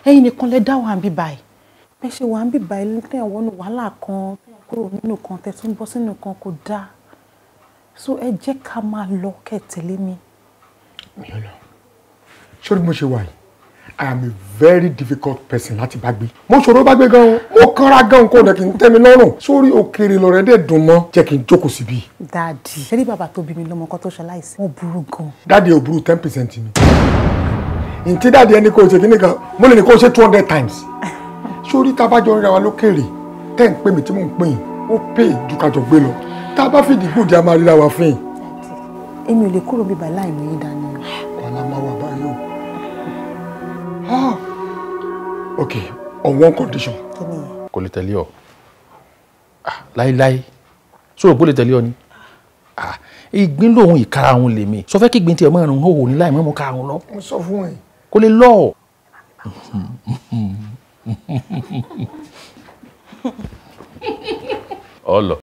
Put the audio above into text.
ẹ̀yin nìkan lẹ dá wa ń bí báyìí bẹ́ẹ̀ ṣe wà ń bí báyìí lẹ́yìn àwọn ọ̀nà wàhálà kan kúrò nínú kan tẹ̀ tún bọ́ sínú kan kò dáa so ẹ jẹ́ ká máa lọ kẹ́ tẹ̀lé mi. mi ò lọ sórí mo ṣe wà yìí I am a very difficult person láti bá gbé mo ṣòro bá gbé gan-an mo kanra gan-an kó o dẹ̀ kí n tẹ́ mi lọ́rùn sórí òkèèrè lọ́rẹ́ dẹ̀ dùn mọ́ jẹ́ kí n jókòó síbí. dáàdì ṣé rí bàbá tó bí mi lọ́mọ kan tó ṣaláìsí wọ́n burú gan. dáàdì ò burú 10% ni ntí dáàdì ẹni kò ṣe kíní kan mo lè ní kó ṣe 200 times sórí tábàjọ rírà wa lókèèrè tẹ́ ń pè mí tí mò ń pè yín ó pè ju kájọ gbé lọ tá a bá fìdí gbòdì a máa ríra wa fún yín. èmi ò lè kúrò bíbá láì ní í dání. wàhálà máa wà báyìí o. Okay, on one condition. Kò lè tẹ̀lé ọ. Láíláí. Sọ̀rọ̀ bó lè tẹ̀lé ọ ni. Ìgbín lòun ìkara òun lè mi. Sọ fẹ́ kí ìgbín tí ọmọ ìrìn òhò ní láì mọ́ ká òun lọ. Mo sọ fún ẹ. Kò lè lọ. Ọ lọ.